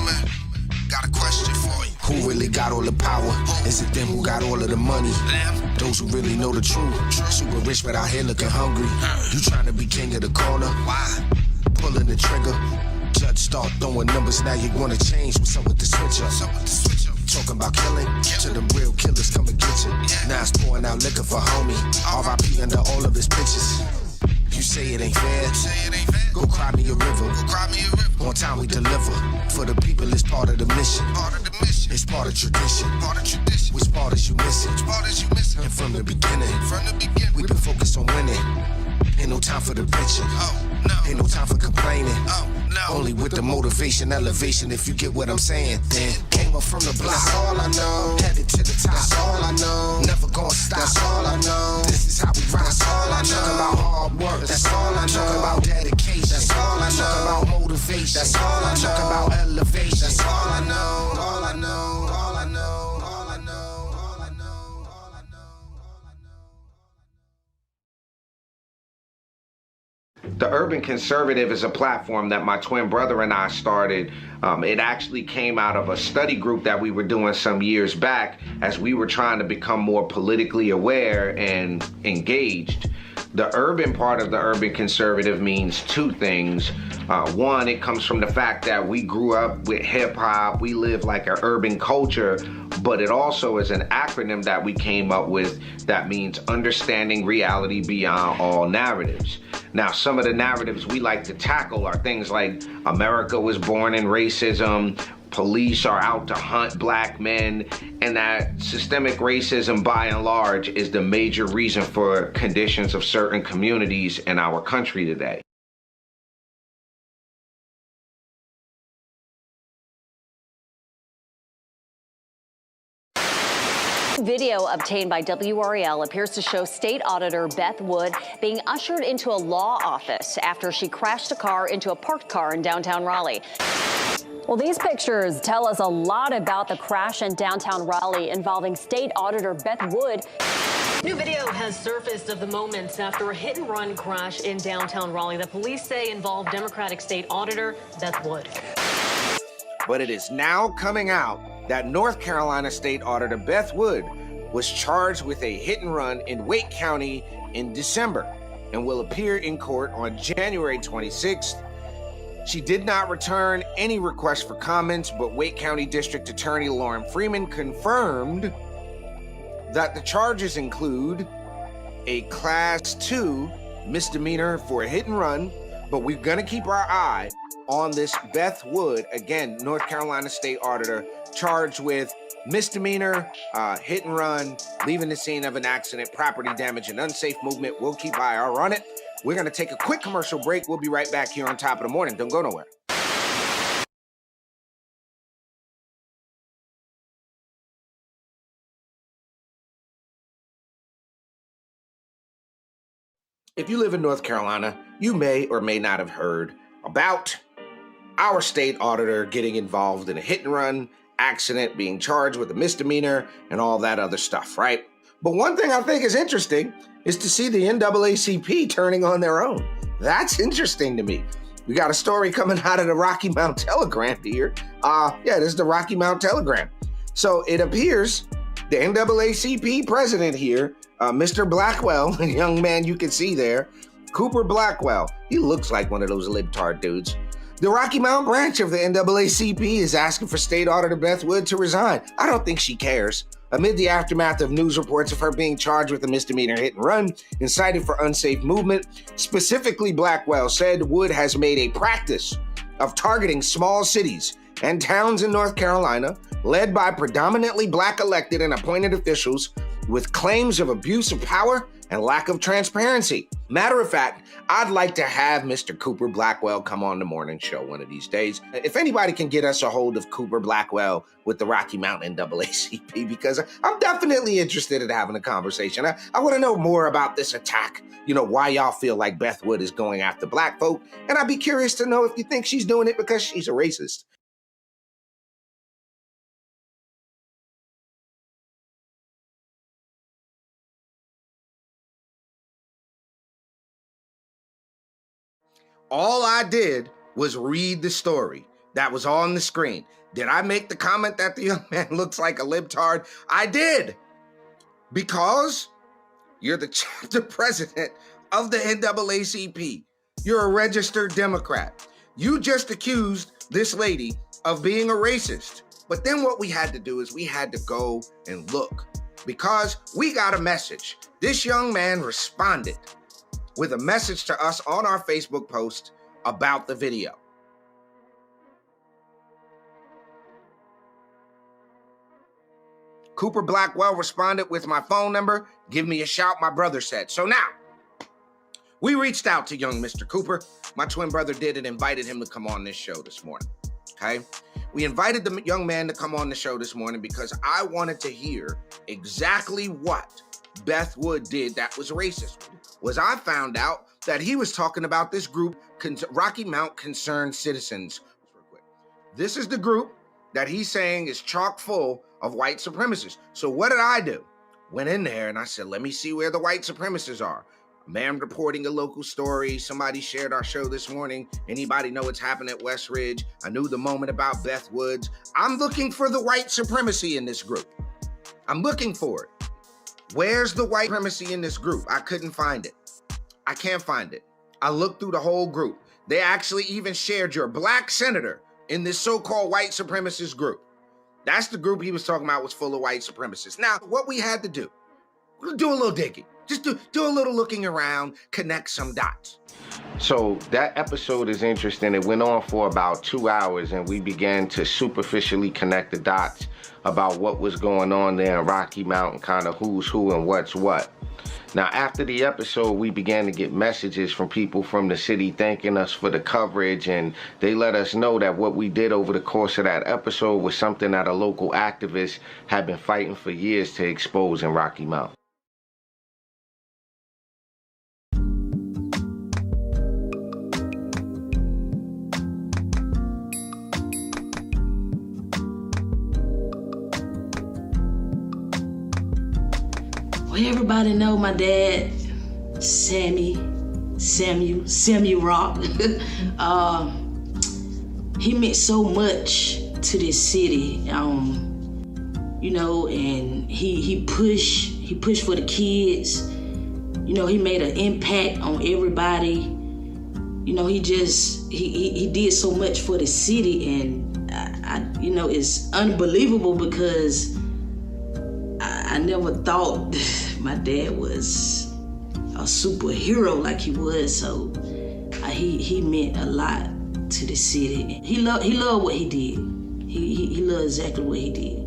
gentlemen, got a question for you. Who really got all the power? Is it them who got all of the money? Those who really know the truth. Super rich but out here looking hungry. You trying to be king of the corner? Why? Pulling the trigger. Judge start throwing numbers, now you wanna change. What's up with the switch up? Talking about killing, to them real killers come and get you. Now it's pouring out liquor for homie. R.I.P. under all of his pictures. You say it ain't fair, go cry me a river. On time we deliver. For the people it's part of the mission. It's part of tradition. Which part is you missing? And from the beginning, we been focused on winning. Ain't no time for the bitching. Ain't no time for complaining. Only with the motivation, elevation, if you get what I'm saying. Then came up from the block. That's all I know. Headed to the top. That's all I know. Never gonna stop. That's all I know. This is how we rock. That's all I know. Talk about hard work. That's all I know. Talk about dedication. That's all I know. Talk about motivation. That's all I know. Talk about elevation. That's all I know. All I know. All I know. All I know. All I know. All I know. The Urban Conservative is a platform that my twin brother and I started. It actually came out of a study group that we were doing some years back as we were trying to become more politically aware and engaged. The urban part of the Urban Conservative means two things. One, it comes from the fact that we grew up with hip hop, we live like an urban culture, but it also is an acronym that we came up with that means understanding reality beyond all narratives. Now, some of the narratives we like to tackle are things like America was born in racism, police are out to hunt black men, and that systemic racism by and large is the major reason for conditions of certain communities in our country today. Video obtained by WRAL appears to show State Auditor Beth Wood being ushered into a law office after she crashed a car into a parked car in downtown Raleigh. Well, these pictures tell us a lot about the crash in downtown Raleigh involving State Auditor Beth Wood. New video has surfaced of the moments after a hit-and-run crash in downtown Raleigh that police say involved Democratic State Auditor Beth Wood. But it is now coming out that North Carolina State Auditor Beth Wood was charged with a hit and run in Wake County in December and will appear in court on January 26th. She did not return any requests for comments, but Wake County District Attorney Lauren Freeman confirmed that the charges include a Class 2 misdemeanor for a hit and run, but we're gonna keep our eye on this Beth Wood, again, North Carolina State Auditor, charged with misdemeanor, hit and run, leaving the scene of an accident, property damage, and unsafe movement. We'll keep our eye on it. We're going to take a quick commercial break. We'll be right back here on Top of the Morning. Don't go nowhere. If you live in North Carolina, you may or may not have heard about our state auditor getting involved in a hit and run accident, being charged with a misdemeanor, and all that other stuff, right? But one thing I think is interesting is to see the NAACP turning on their own. That's interesting to me. We got a story coming out of the Rocky Mount Telegram here. This is the Rocky Mount Telegram. So it appears the NAACP president here, Mr. Blackwell, a young man you can see there, Cooper Blackwell, he looks like one of those libtard dudes. The Rocky Mount branch of the NAACP is asking for State Auditor Beth Wood to resign. I don't think she cares. Amid the aftermath of news reports of her being charged with a misdemeanor hit and run and cited for unsafe movement, specifically Blackwell said Wood has made a practice of targeting small cities and towns in North Carolina, led by predominantly Black elected and appointed officials, with claims of abuse of power and lack of transparency. Matter of fact, I'd like to have Mr. Cooper Blackwell come on the morning show one of these days. If anybody can get us a hold of Cooper Blackwell with the Rocky Mountain NAACP, because I'm definitely interested in having a conversation. I want to know more about this attack, why y'all feel like Beth Wood is going after Black folk, and I'd be curious to know if you think she's doing it because she's a racist. All I did was read the story. That was on the screen. Did I make the comment that the young man looks like a libtard? I did. Because you're the chapter president of the NAACP. You're a registered Democrat. You just accused this lady of being a racist. But then what we had to do is we had to go and look, because we got a message. This young man responded with a message to us on our Facebook post about the video. Cooper Blackwell responded with my phone number. Give me a shout, my brother said. So now, we reached out to young Mr. Cooper. My twin brother did and invited him to come on this show this morning, okay? We invited the young man to come on the show this morning because I wanted to hear exactly what Beth Wood did that was racist. I found out that he was talking about this group, Rocky Mount Concerned Citizens. This is the group that he's saying is chock full of white supremacists. So what did I do? Went in there and I said, let me see where the white supremacists are. A man reporting a local story. Somebody shared our show this morning. Anybody know what's happened at West Ridge? I knew the moment about Beth Woods. I'm looking for the white supremacy in this group. I'm looking for it. Where's the white supremacy in this group? I couldn't find it. I can't find it. I looked through the whole group. They actually even shared your black senator in this so-called white supremacist group. That's the group he was talking about was full of white supremacists. Now, what we had to do, we'll do a little digging. Just do a little looking around, connect some dots. So that episode is interesting. It went on for about 2 hours and we began to superficially connect the dots about what was going on there in Rocky Mount, kind of who's who and what's what. Now, after the episode, we began to get messages from people from the city thanking us for the coverage, and they let us know that what we did over the course of that episode was something that a local activist had been fighting for years to expose in Rocky Mount. Well, everybody know my dad, Samuel Rock. He meant so much to this city, you know, and he pushed for the kids. You know, he made an impact on everybody. You know, he did so much for the city, and I you know, it's unbelievable because I never thought my dad was a superhero like he was. So he meant a lot to the city. He loved what he did. He loved exactly what he did.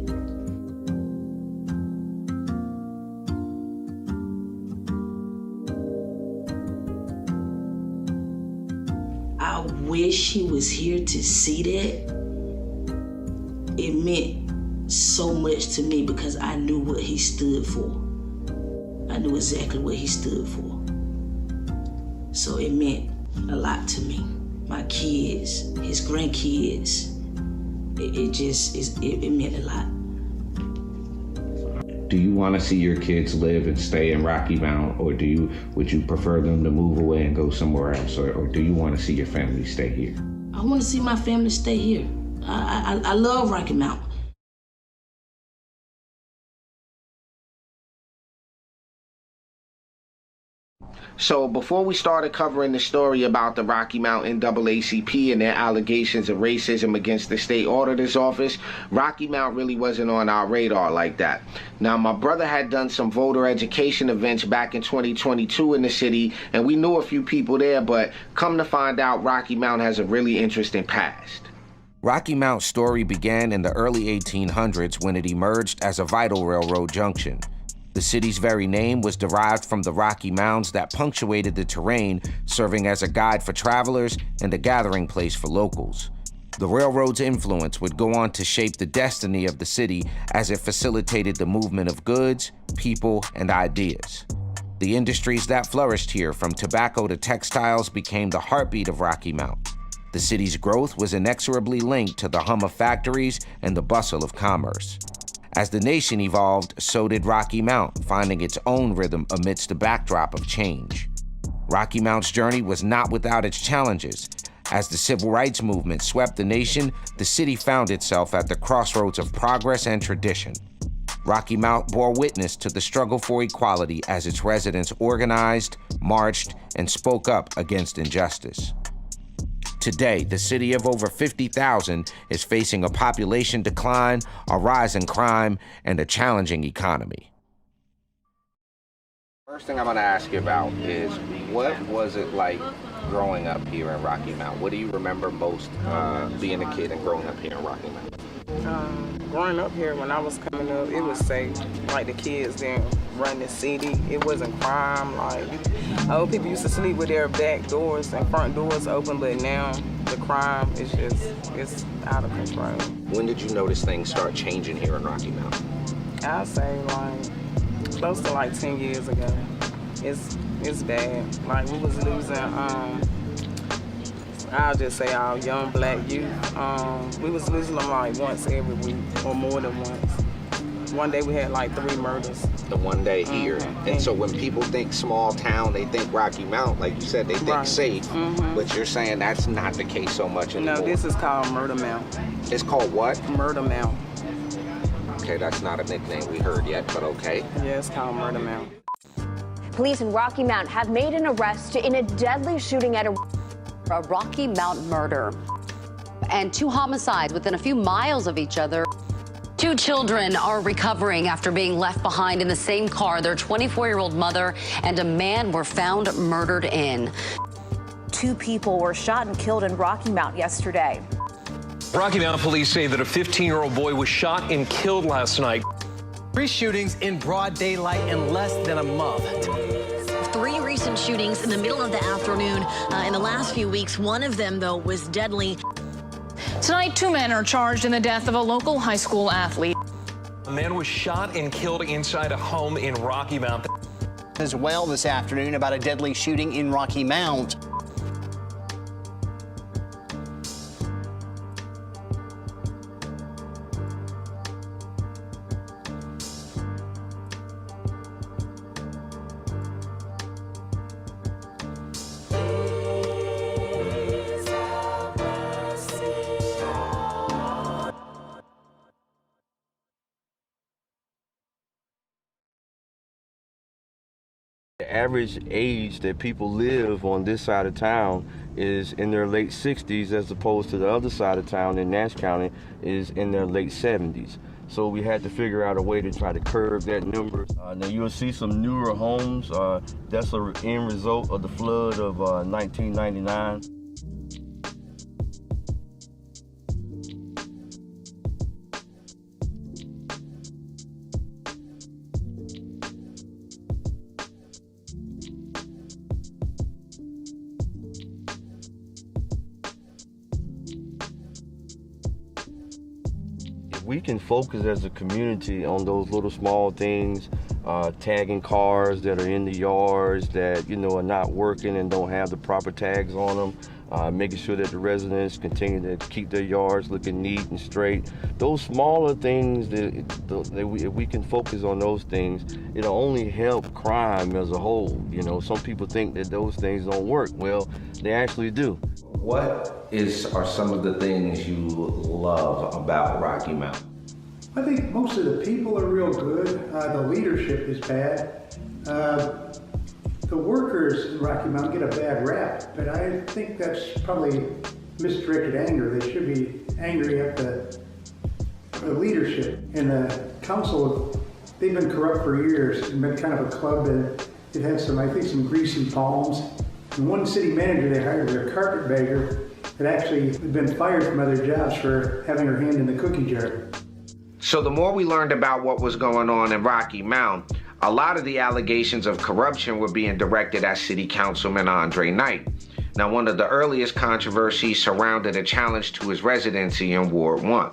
I wish he was here to see that. It meant so much to me because I knew what he stood for. I knew exactly what he stood for. So it meant a lot to me. My kids, his grandkids, it meant a lot. Do you want to see your kids live and stay in Rocky Mount, or would you prefer them to move away and go somewhere else, or do you want to see your family stay here? I want to see my family stay here. I love Rocky Mount. So before we started covering the story about the Rocky Mount NAACP and their allegations of racism against the state auditor's office, Rocky Mount really wasn't on our radar like that. Now, my brother had done some voter education events back in 2022 in the city, and we knew a few people there, but come to find out, Rocky Mount has a really interesting past. Rocky Mount's story began in the early 1800s when it emerged as a vital railroad junction. The city's very name was derived from the rocky mounds that punctuated the terrain, serving as a guide for travelers and a gathering place for locals. The railroad's influence would go on to shape the destiny of the city as it facilitated the movement of goods, people, and ideas. The industries that flourished here, from tobacco to textiles, became the heartbeat of Rocky Mount. The city's growth was inexorably linked to the hum of factories and the bustle of commerce. As the nation evolved, so did Rocky Mount, finding its own rhythm amidst the backdrop of change. Rocky Mount's journey was not without its challenges. As the civil rights movement swept the nation, the city found itself at the crossroads of progress and tradition. Rocky Mount bore witness to the struggle for equality as its residents organized, marched, and spoke up against injustice. Today, the city of over 50,000 is facing a population decline, a rise in crime, and a challenging economy. First thing I'm going to ask you about is, what was it like growing up here in Rocky Mount? What do you remember most being a kid and growing up here in Rocky Mount? Growing up here, when I was coming up, it was safe. Like, the kids didn't run the city. It wasn't crime. Like, old people used to sleep with their back doors and front doors open, but now the crime is it's out of control. When did you notice things start changing here in Rocky Mount? I'd say, like, close to like 10 years ago. It's bad. Like, we was losing, I'll just say our young black youth. We was losing them like once every week or more than once. One day we had like 3 murders. The one day here. And so when people think small town, they think Rocky Mount, like you said, they think safe. But you're saying that's not the case so much anymore. No, this is called Murder Mount. It's called what? Murder Mount. Okay, that's not a nickname we heard yet, but okay. Yeah, it's called Murder Mount. Police in Rocky Mount have made an arrest in a deadly shooting at a Rocky Mount murder and 2 homicides within a few miles of each other. 2 children are recovering after being left behind in the same car. Their 24-year-old mother and a man were found murdered in. 2 people were shot and killed in Rocky Mount yesterday. Rocky Mount police say that a 15-year-old boy was shot and killed last night. 3 shootings in broad daylight in less than a month. 3 recent shootings in the middle of the afternoon in the last few weeks. One of them, though, was deadly. Tonight, 2 men are charged in the death of a local high school athlete. A man was shot and killed inside a home in Rocky Mount. As well this afternoon about a deadly shooting in Rocky Mount. The average age that people live on this side of town is in their late 60s, as opposed to the other side of town in Nash County is in their late 70s. So we had to figure out a way to try to curb that number. Now you'll see some newer homes. That's an end result of the flood of 1999. We can focus as a community on those little small things, tagging cars that are in the yards that, are not working and don't have the proper tags on them, making sure that the residents continue to keep their yards looking neat and straight. Those smaller things, if we can focus on those things, it'll only help crime as a whole. Some people think that those things don't work. Well, they actually do. What are some of the things you love about Rocky Mount? I think most of the people are real good. The leadership is bad. The workers in Rocky Mount get a bad rap, but I think that's probably misdirected anger. They should be angry at the leadership. And the council, they've been corrupt for years. It's been kind of a club that it had some greasy palms. And one city manager they hired was a carpetbagger that actually had been fired from other jobs for having her hand in the cookie jar. So the more we learned about what was going on in Rocky Mount, a lot of the allegations of corruption were being directed at City Councilman Andre Knight. Now, one of the earliest controversies surrounded a challenge to his residency in Ward 1.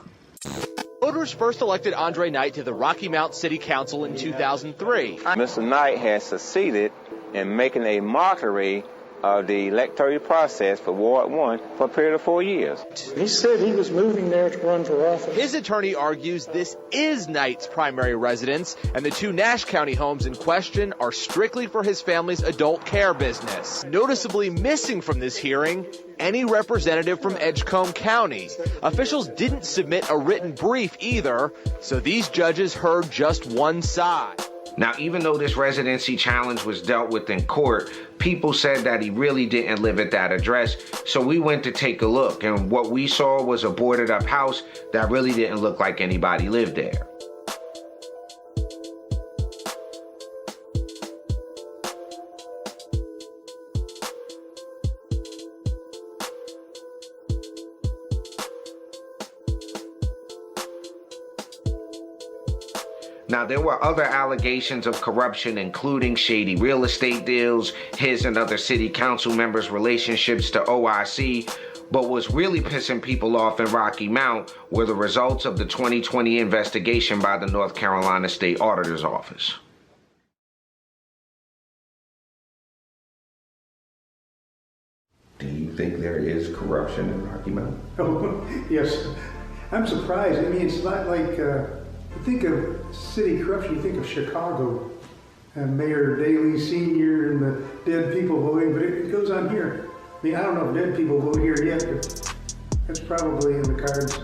Voters first elected Andre Knight to the Rocky Mount City Council in 2003. Mr. Knight has succeeded in making a mockery of the electoral process for Ward 1 for a period of 4 years. He said he was moving there to run for office. His attorney argues this is Knight's primary residence, and the 2 Nash County homes in question are strictly for his family's adult care business. Noticeably missing from this hearing, any representative from Edgecombe County. Officials didn't submit a written brief either, so these judges heard just one side. Now, even though this residency challenge was dealt with in court, people said that he really didn't live at that address. So we went to take a look, and what we saw was a boarded up house that really didn't look like anybody lived there. Now, there were other allegations of corruption, including shady real estate deals, his and other city council members' relationships to OIC, but what's really pissing people off in Rocky Mount were the results of the 2020 investigation by the North Carolina State Auditor's Office. Do you think there is corruption in Rocky Mount? Oh, yes. I'm surprised. I mean, it's not like... You think of city corruption, you think of Chicago, Mayor Daley Sr. and the dead people voting, but it goes on here. I mean, I don't know if dead people vote here yet, but that's probably in the cards.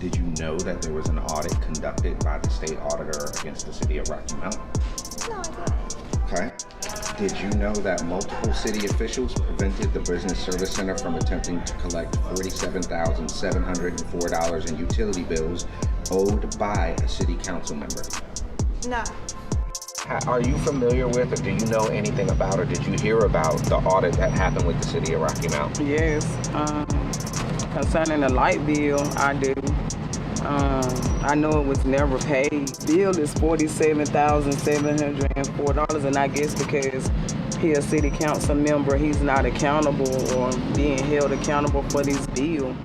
Did you know that there was an audit conducted by the state auditor against the city of Rocky Mount? No, I didn't. Okay. Did you know that multiple city officials prevented the Business Service Center from attempting to collect $47,704 in utility bills owed by a city council member? No. Are you familiar with, or do you know anything about, or did you hear about the audit that happened with the city of Rocky Mount? Yes. Concerning the light bill, I do. I know it was never paid. Bill is $47,704, and I guess because he's a city council member, he's not accountable or being held accountable for this bill.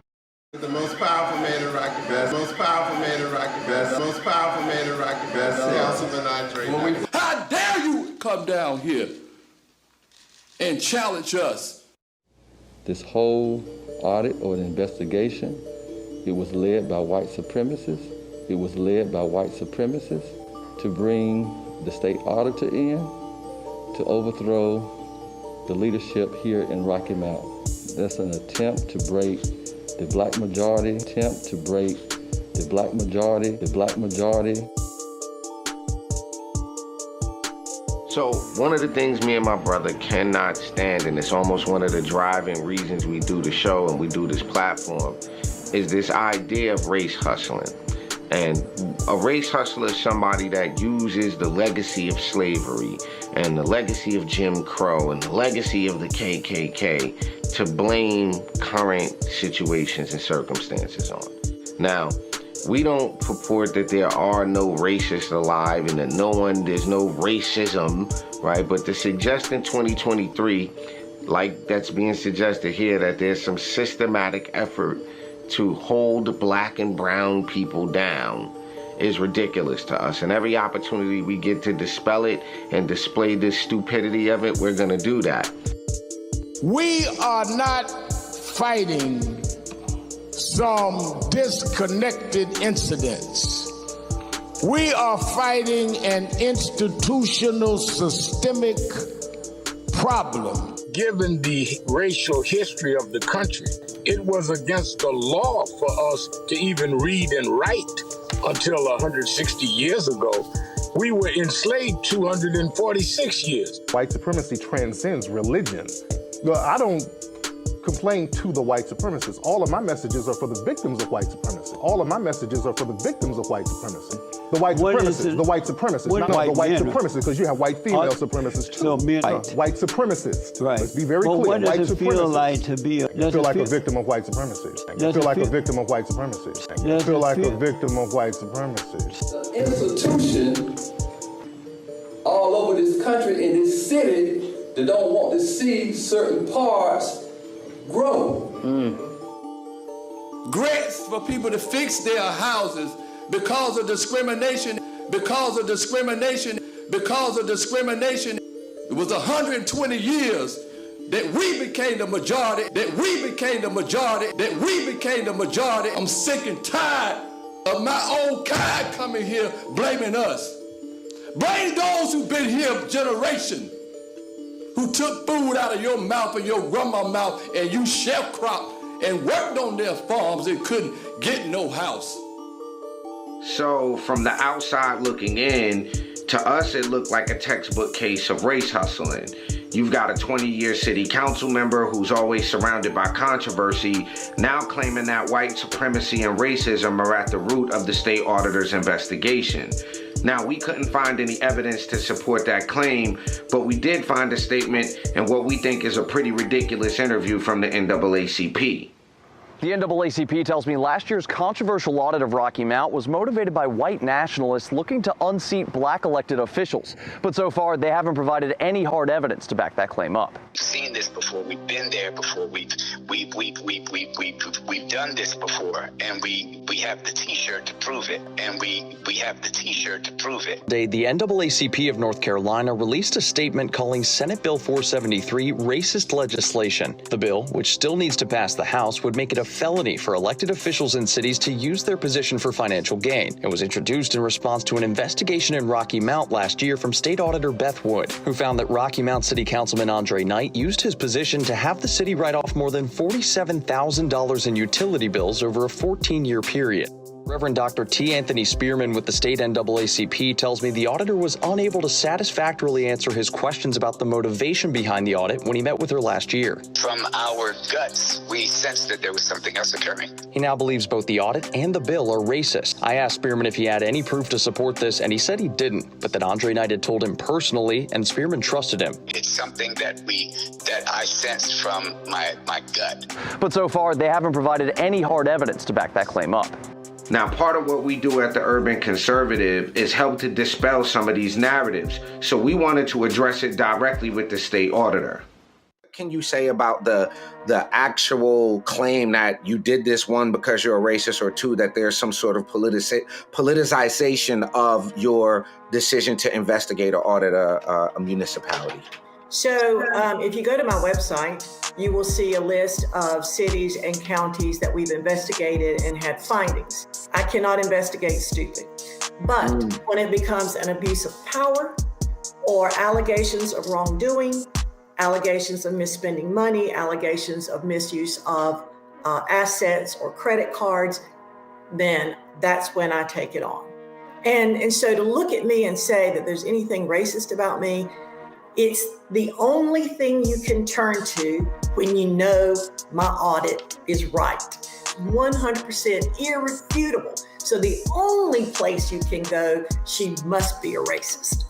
The most powerful man in Rocky, best, most powerful man in Rocky, best, most powerful man in Rocky, best, Councilman Andre. How dare you come down here and challenge us? This whole audit or investigation, it was led by white supremacists. It was led by white supremacists to bring the state auditor in to overthrow the leadership here in Rocky Mount. That's an attempt to break the black majority, the black majority. So one of the things me and my brother cannot stand, and it's almost one of the driving reasons we do the show and we do this platform, is this idea of race hustling. And a race hustler is somebody that uses the legacy of slavery and the legacy of Jim Crow and the legacy of the KKK to blame current situations and circumstances on. Now, we don't purport that there are no racists alive and that there's no racism, right? But to suggest in 2023, like that's being suggested here, that there's some systematic effort to hold black and brown people down is ridiculous to us. And every opportunity we get to dispel it and display the stupidity of it, we're gonna do that. We are not fighting some disconnected incidents. We are fighting an institutional systemic problem. Given the racial history of the country, it was against the law for us to even read and write until 160 years ago. We were enslaved 246 years. White supremacy transcends religion. I don't complain to the white supremacists. All of my messages are for the victims of white supremacy. All of my messages are for the victims of white supremacy. The white supremacists, not the white supremacists, because you have white female supremacists too. So men, white supremacists. Right. Let's be very well, clear. What does it feel like to be? You feel like a victim of white supremacy. You feel like a victim of white supremacy. You feel like a victim of white supremacy. Institution all over this country and this city that don't want to see certain parts grow. Grants for people to fix their houses because of discrimination, because of discrimination, because of discrimination. It was 120 years that we became the majority, I'm sick and tired of my own kind coming here blaming us. Blame those who've been here a generation, who took food out of your mouth and your grandma's mouth, and you sharecropped and worked on their farms and couldn't get no house. So from the outside looking in, to us it looked like a textbook case of race hustling. You've got a 20-year city council member who's always surrounded by controversy, now claiming that white supremacy and racism are at the root of the state auditor's investigation. Now, we couldn't find any evidence to support that claim, but we did find a statement and what we think is a pretty ridiculous interview from the NAACP. The NAACP tells me last year's controversial audit of Rocky Mount was motivated by white nationalists looking to unseat black elected officials. But so far, they haven't provided any hard evidence to back that claim up. We've seen this before. We've been there before. We've done this before, and we have the T-shirt to prove it. Today, the NAACP of North Carolina released a statement calling Senate Bill 473 racist legislation. The bill, which still needs to pass the House, would make it a felony for elected officials in cities to use their position for financial gain. It was introduced in response to an investigation in Rocky Mount last year from State Auditor Beth Wood, who found that Rocky Mount City Councilman Andre Knight used his position to have the city write off more than $47,000 in utility bills over a 14-year period. Reverend Dr. T. Anthony Spearman with the state NAACP tells me the auditor was unable to satisfactorily answer his questions about the motivation behind the audit when he met with her last year. From our guts, we sensed that there was something else occurring. He now believes both the audit and the bill are racist. I asked Spearman if he had any proof to support this, and he said he didn't, but that Andre Knight had told him personally, and Spearman trusted him. It's something that I sensed from my gut. But so far, they haven't provided any hard evidence to back that claim up. Now, part of what we do at the Urban Conservative is help to dispel some of these narratives. So we wanted to address it directly with the state auditor. What can you say about the actual claim that you did this, one, because you're a racist, or two, that there's some sort of politicization of your decision to investigate or audit a municipality? So if you go to my website, you will see a list of cities and counties that we've investigated and had findings. I cannot investigate stupid, but when it becomes an abuse of power or allegations of wrongdoing, allegations of misspending money, allegations of misuse of assets or credit cards, then that's when I take it on. And so to look at me and say that there's anything racist about me, it's the only thing you can turn to when you know my audit is right. 100% irrefutable. So the only place you can go, she must be a racist.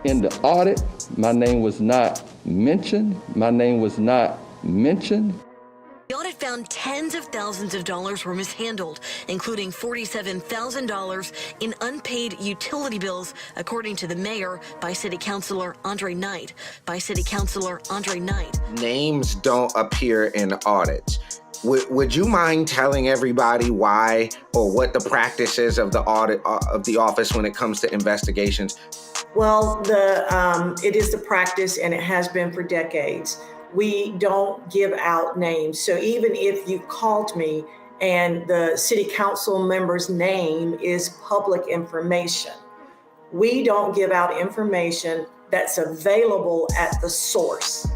In the audit, my name was not mentioned. The audit found tens of thousands of dollars were mishandled, including $47,000 in unpaid utility bills, according to the mayor, by City Councilor Andre Knight. Names don't appear in audits. Would you mind telling everybody why or what the practice is of the audit of the office when it comes to investigations? Well, it is the practice, and it has been for decades. We don't give out names. So even if you called me and the city council member's name is public information, we don't give out information that's available at the source.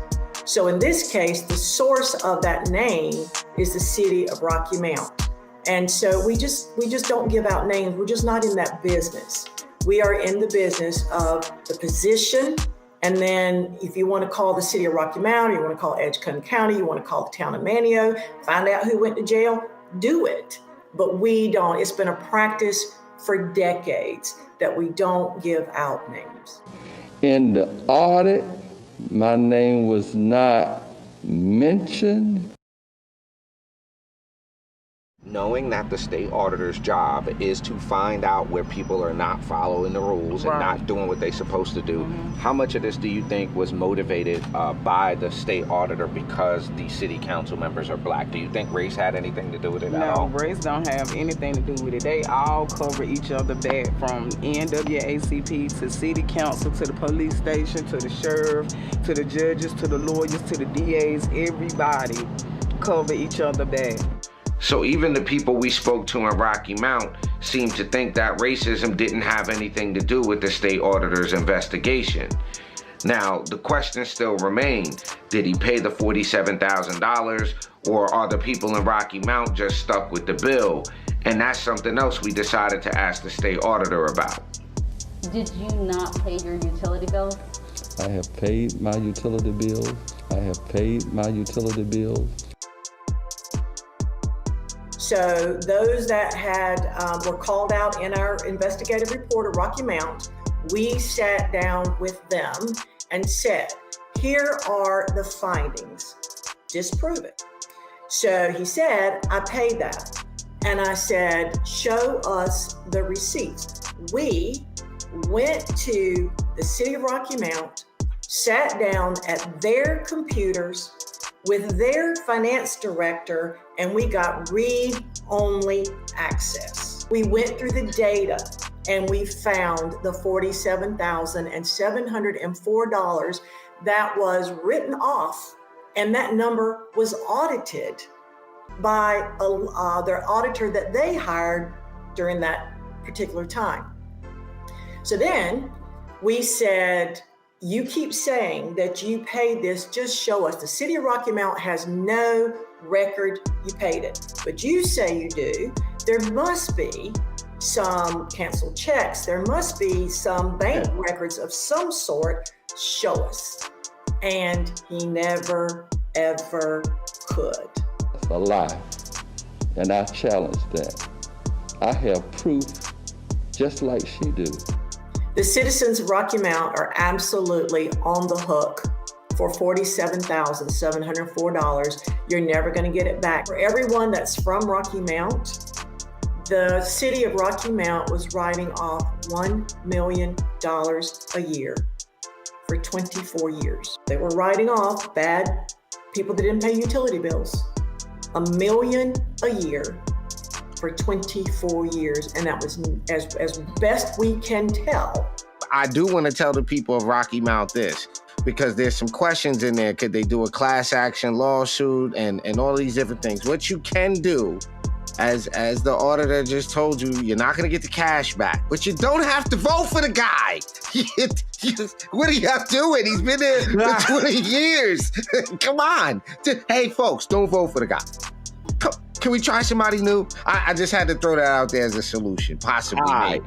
So in this case, the source of that name is the city of Rocky Mount. And so we just don't give out names. We're just not in that business. We are in the business of the position. And then if you want to call the city of Rocky Mount, or you want to call Edgecombe County, you want to call the town of Manio, find out who went to jail, do it. But we don't. It's been a practice for decades that we don't give out names. In the audit, my name was not mentioned. knowing that the state auditor's job is to find out where people are not following the rules and not doing what they're supposed to do, how much of this do you think was motivated by the state auditor because the city council members are black? Do you think race had anything to do with it at all? No, race don't have anything to do with it. They all cover each other back, from NAACP to city council to the police station to the sheriff to the judges to the lawyers to the DAs. Everybody cover each other back. So even the people we spoke to in Rocky Mount seemed to think that racism didn't have anything to do with the state auditor's investigation. Now, the question still remained, did he pay the $47,000, or are the people in Rocky Mount just stuck with the bill? And that's something else we decided to ask the state auditor about. Did you not pay your utility bills? I have paid my utility bills. I have paid my utility bills. So those that were called out in our investigative report at Rocky Mount, we sat down with them and said, here are the findings, disprove it. So he said, I paid that. And I said, show us the receipts. We went to the city of Rocky Mount, sat down at their computers with their finance director, and we got read-only access. We went through the data and we found the $47,704 that was written off, and that number was audited by their auditor that they hired during that particular time. So then we said, you keep saying that you paid this, just show us. The city of Rocky Mount has no record you paid it, but you say you do. There must be some canceled checks. There must be some bank records of some sort. Show us. And he never, ever could. That's a lie, and I challenge that. I have proof just like she do. The citizens of Rocky Mount are absolutely on the hook for $47,704. You're never going to get it back. For everyone that's from Rocky Mount, the city of Rocky Mount was writing off $1 million a year for 24 years. They were writing off bad people that didn't pay utility bills. $1 million a year for 24 years, and that was as best we can tell. I do want to tell the people of Rocky Mount this, because there's some questions in there. Could they do a class action lawsuit and all these different things? What you can do, as the auditor just told you, you're not going to get the cash back, but you don't have to vote for the guy. What are you doing? He's been there for 20 years. Come on. Hey, folks, don't vote for the guy. Can we try somebody new? I just had to throw that out there as a solution, possibly. Maybe.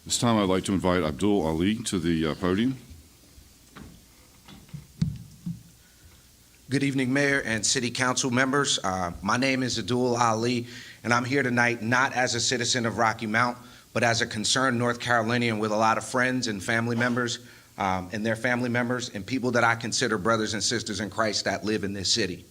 This time I'd like to invite Abdul Ali to the podium. Good evening, Mayor and City Council members. My name is Addul Ali, and I'm here tonight not as a citizen of Rocky Mount, but as a concerned North Carolinian with a lot of friends and family members and their family members and people that I consider brothers and sisters in Christ that live in this city.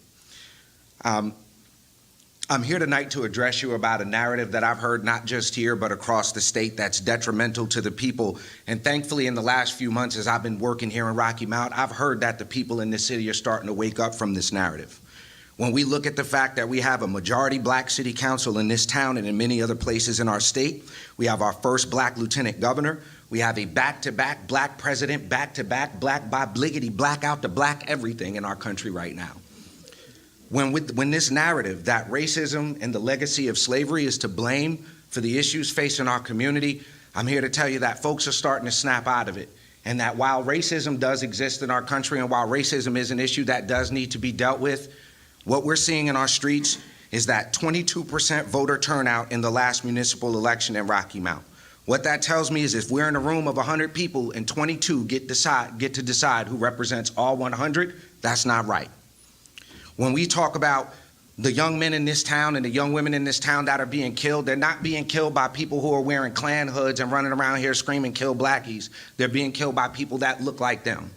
I'm here tonight to address you about a narrative that I've heard not just here but across the state that's detrimental to the people. And thankfully, in the last few months, as I've been working here in Rocky Mount, I've heard that the people in this city are starting to wake up from this narrative. When we look at the fact that we have a majority black city council in this town and in many other places in our state, we have our first black lieutenant governor, we have a back-to-back black president, back-to-back black by bliggity, black out to black everything in our country right now. When this narrative that racism and the legacy of slavery is to blame for the issues facing our community, I'm here to tell you that folks are starting to snap out of it. And that while racism does exist in our country and while racism is an issue that does need to be dealt with, what we're seeing in our streets is that 22% voter turnout in the last municipal election in Rocky Mount. What that tells me is if we're in a room of 100 people and 22 get to decide who represents all 100, that's not right. When we talk about the young men in this town and the young women in this town that are being killed, they're not being killed by people who are wearing Klan hoods and running around here screaming, "Kill blackies." They're being killed by people that look like them.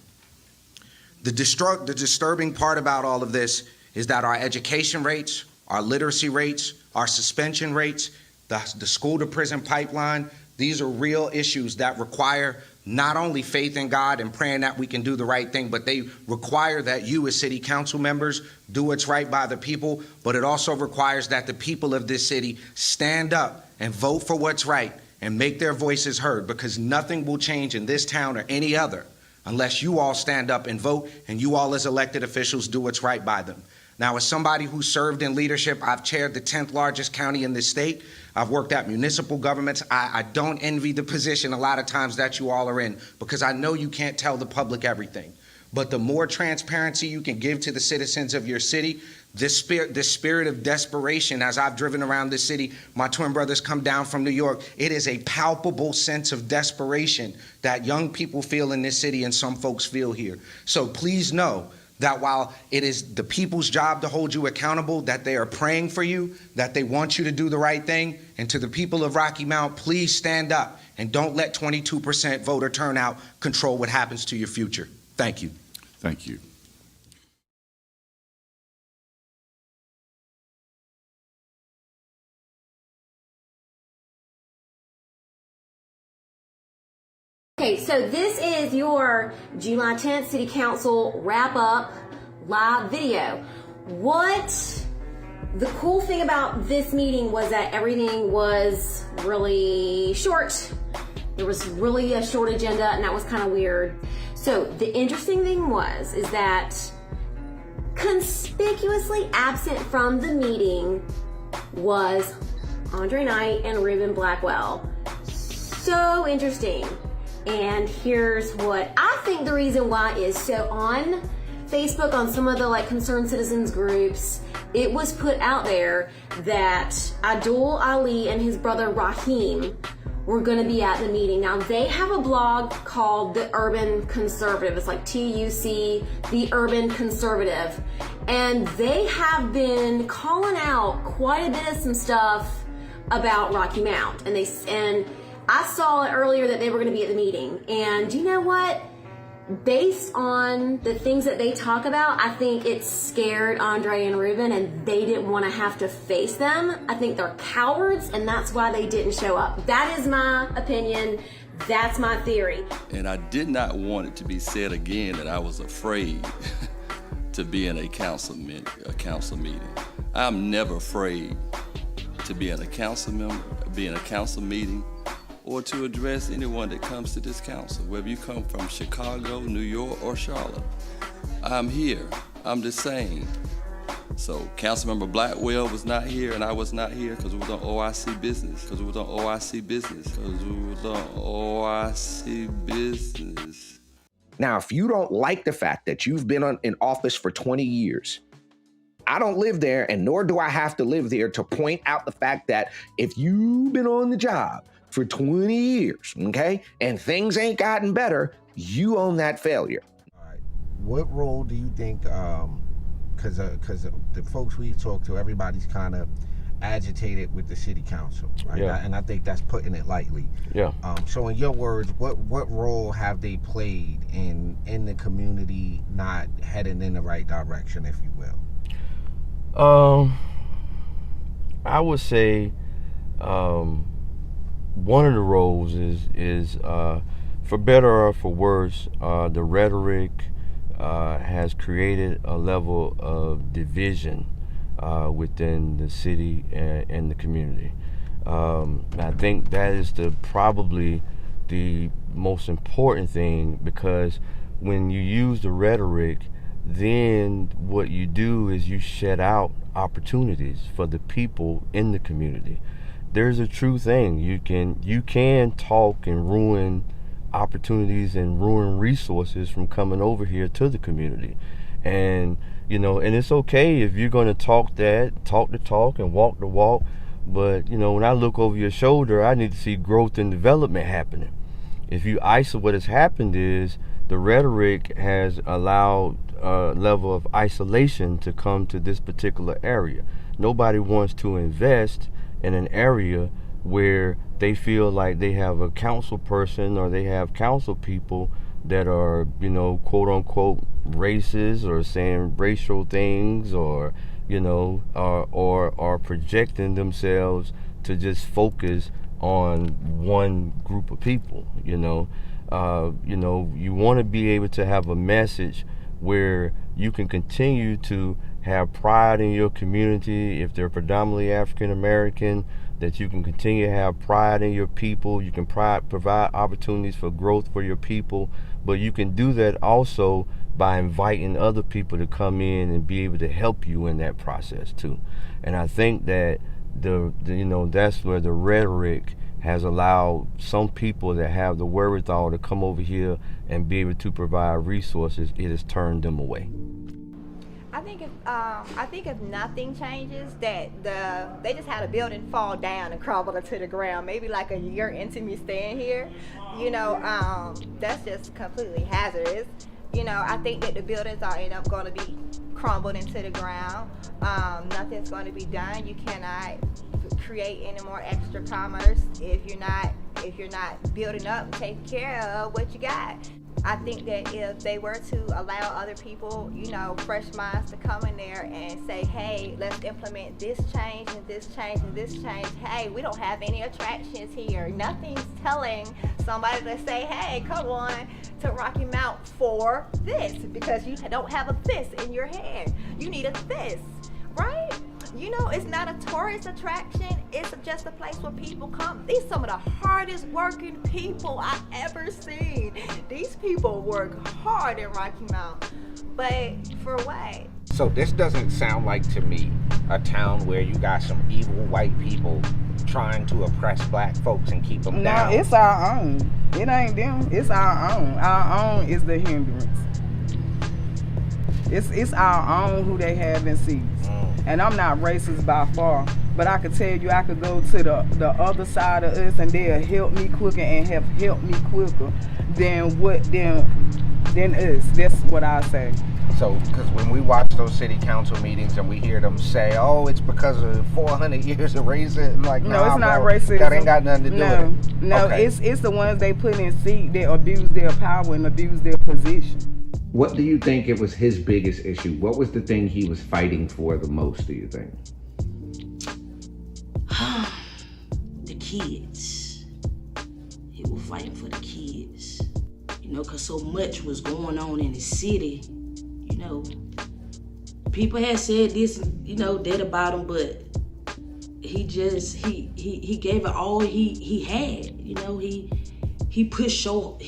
The disturbing part about all of this is that our education rates, our literacy rates, our suspension rates, the school to prison pipeline, these are real issues that require not only faith in God and praying that we can do the right thing, but they require that you as city council members do what's right by the people, but it also requires that the people of this city stand up and vote for what's right and make their voices heard, because nothing will change in this town or any other unless you all stand up and vote and you all as elected officials do what's right by them. Now, as somebody who served in leadership, I've chaired the 10th largest county in this state. I've worked at municipal governments. I don't envy the position a lot of times that you all are in, because I know you can't tell the public everything. But the more transparency you can give to the citizens of your city, this spirit of desperation, as I've driven around this city, my twin brothers come down from New York, it is a palpable sense of desperation that young people feel in this city and some folks feel here. So please know that while it is the people's job to hold you accountable, that they are praying for you, that they want you to do the right thing. And to the people of Rocky Mount, please stand up and don't let 22% voter turnout control what happens to your future. Thank you. Thank you. Okay, so this is your July 10th City Council wrap-up live video. The cool thing about this meeting was that everything was really short. There was really a short agenda, and that was kind of weird. So the interesting thing is that conspicuously absent from the meeting was Andre Knight and Ruben Blackwell. So interesting. And here's what I think the reason why is. So on Facebook, on some of the concerned citizens groups, it was put out there that Addul Ali and his brother Raheem were going to be at the meeting. Now they have a blog called The Urban Conservative. It's like TUC, The Urban Conservative. And they have been calling out quite a bit of some stuff about Rocky Mount. And I saw it earlier that they were going to be at the meeting. And you know what? Based on the things that they talk about, I think it scared Andre and Ruben, and they didn't want to have to face them. I think they're cowards, and that's why they didn't show up. That is my opinion. That's my theory. And I did not want it to be said again that I was afraid to be in a council meeting. I'm never afraid to be in a council meeting, or to address anyone that comes to this council, whether you come from Chicago, New York, or Charlotte. I'm here. I'm just saying. So Councilmember Blackwell was not here, and I was not here because it was on OIC business. Now, if you don't like the fact that you've been in office for 20 years, I don't live there, and nor do I have to live there to point out the fact that if you've been on the job for 20 years, okay, and things ain't gotten better, you own that failure. All right. What role do you think, because the folks we've talked to, everybody's kind of agitated with the city council, right? Yeah. And I think that's putting it lightly. Yeah. So in your words, what role have they played in the community not heading in the right direction, if you will? I would say one of the roles is for better or for worse, the rhetoric has created a level of division within the city and the community. I think that is probably the most important thing, because when you use the rhetoric, then what you do is you shut out opportunities for the people in the community. There's a true thing. You can talk and ruin opportunities and ruin resources from coming over here to the community. And and it's okay if you're going to talk the talk and walk the walk, but when I look over your shoulder, I need to see growth and development happening. If you isolate, what has happened is the rhetoric has allowed a level of isolation to come to this particular area. Nobody wants to invest in an area where they feel like they have a council person or they have council people that are, quote unquote racist or saying racial things, or are projecting themselves to just focus on one group of people. You want to be able to have a message where you can continue to have pride in your community. If they're predominantly African American, that you can continue to have pride in your people. You can provide opportunities for growth for your people, but you can do that also by inviting other people to come in and be able to help you in that process too. And I think that that's where the rhetoric has allowed some people that have the wherewithal to come over here and be able to provide resources, it has turned them away. I think if nothing changes, that they just had a building fall down and crumble to the ground, maybe like a year into me staying here, that's just completely hazardous. I think that the buildings are end up going to be crumbled into the ground. Nothing's going to be done. You cannot create any more extra commerce if you're not building up and taking care of what you got. I think that if they were to allow other people, fresh minds to come in there and say, hey, let's implement this change and this change and this change. Hey, we don't have any attractions here. Nothing's telling somebody to say, hey, come on to Rocky Mount for this, because you don't have a this in your hand. You need a this, right? It's not a tourist attraction. It's just a place where people come. These are some of the hardest working people I've ever seen. These people work hard in Rocky Mount, but for what? So this doesn't sound like to me a town where you got some evil white people trying to oppress black folks and keep them down. No, it's our own. It ain't them. It's our own. Our own is the hindrance. It's our own who they have in seats. And I'm not racist by far, but I could tell you I could go to the other side of us and they'll help me quicker and have helped me quicker than us. That's what I say. So, because when we watch those city council meetings and we hear them say, oh, it's because of 400 years of racism, I'm like, no, it's not bro, racism. That ain't got nothing to do with it. No, okay. It's the ones they put in seat that abuse their power and abuse their position. What do you think it was his biggest issue? What was the thing he was fighting for the most, do you think? The kids. He was fighting for the kids. Because so much was going on in the city. People had said this, that about him, but he just, he gave it all he had. He pushed so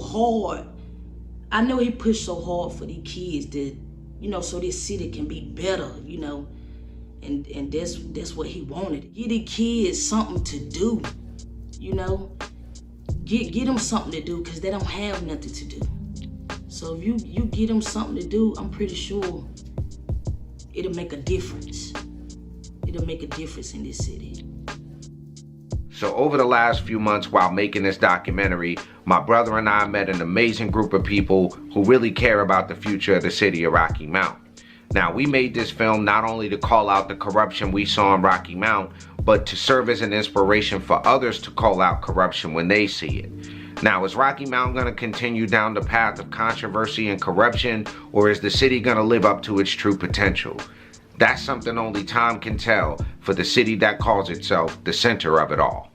hard. I know he pushed so hard for the kids that, so this city can be better, and that's what he wanted. Give the kids something to do, Get them something to do, because they don't have nothing to do. So if you give them something to do, I'm pretty sure it'll make a difference. It'll make a difference in this city. So over the last few months while making this documentary, my brother and I met an amazing group of people who really care about the future of the city of Rocky Mount. Now, we made this film not only to call out the corruption we saw in Rocky Mount, but to serve as an inspiration for others to call out corruption when they see it. Now, is Rocky Mount going to continue down the path of controversy and corruption, or is the city going to live up to its true potential? That's something only time can tell. for the city that calls itself the center of it all.